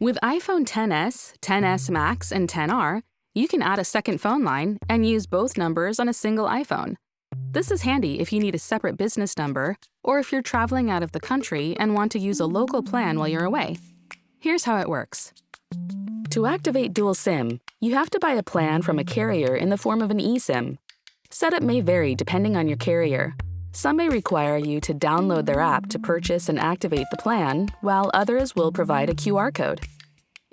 With iPhone XS, XS Max, and XR, you can add a second phone line and use both numbers on a single iPhone. This is handy if you need a separate business number or if you're traveling out of the country and want to use a local plan while you're away. Here's how it works. To activate dual SIM, you have to buy a plan from a carrier in the form of an eSIM. Setup may vary depending on your carrier. Some may require you to download their app to purchase and activate the plan, while others will provide a QR code.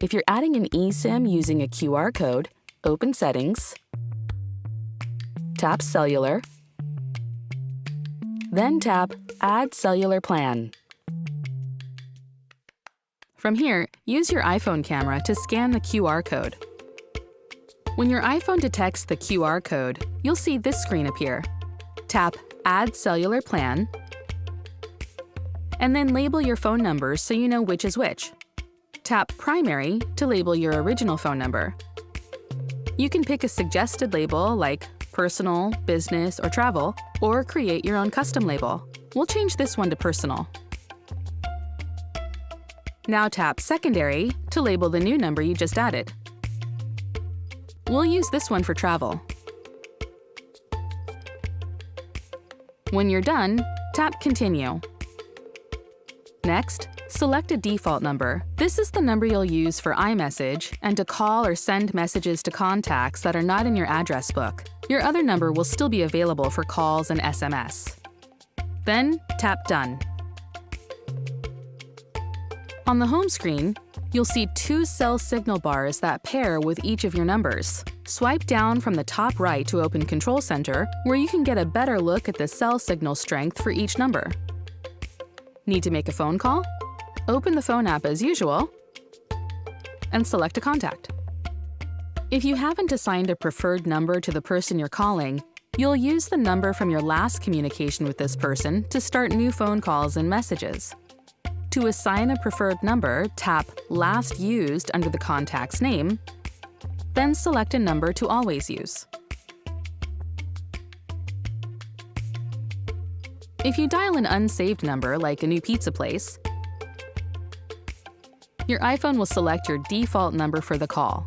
If you're adding an eSIM using a QR code, open Settings, tap Cellular, then tap Add Cellular Plan. From here, use your iPhone camera to scan the QR code. When your iPhone detects the QR code, you'll see this screen appear. Tap Add Cellular Plan, and then label your phone numbers so you know which is which. Tap Primary to label your original phone number. You can pick a suggested label like Personal, Business, or Travel, or create your own custom label. We'll change this one to Personal. Now tap Secondary to label the new number you just added. We'll use this one for Travel. When you're done, tap Continue. Next, select a default number. This is the number you'll use for iMessage and to call or send messages to contacts that are not in your address book. Your other number will still be available for calls and SMS. Then, tap Done. On the home screen, you'll see two cell signal bars that pair with each of your numbers. Swipe down from the top right to open Control Center, where you can get a better look at the cell signal strength for each number. Need to make a phone call? Open the phone app as usual and select a contact. If you haven't assigned a preferred number to the person you're calling, you'll use the number from your last communication with this person to start new phone calls and messages. To assign a preferred number, tap Last Used under the contact's name, then select a number to always use. If you dial an unsaved number like a new pizza place, your iPhone will select your default number for the call.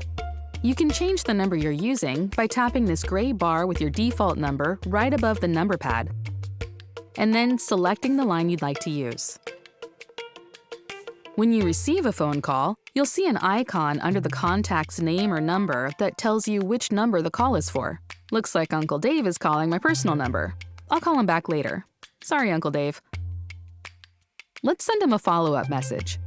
You can change the number you're using by tapping this gray bar with your default number right above the number pad, and then selecting the line you'd like to use. When you receive a phone call, you'll see an icon under the contact's name or number that tells you which number the call is for. Looks like Uncle Dave is calling my personal number. I'll call him back later. Sorry, Uncle Dave. Let's send him a follow-up message.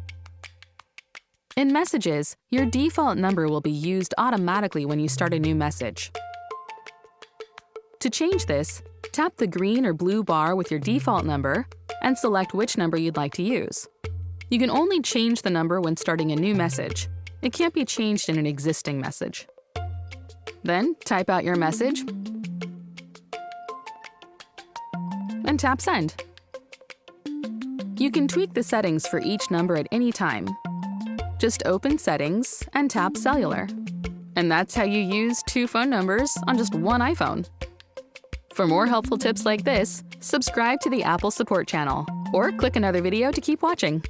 In Messages, your default number will be used automatically when you start a new message. To change this, tap the green or blue bar with your default number and select which number you'd like to use. You can only change the number when starting a new message. It can't be changed in an existing message. Then, type out your message and tap Send. You can tweak the settings for each number at any time. Just open Settings and tap Cellular. And that's how you use two phone numbers on just one iPhone. For more helpful tips like this, subscribe to the Apple Support channel or click another video to keep watching.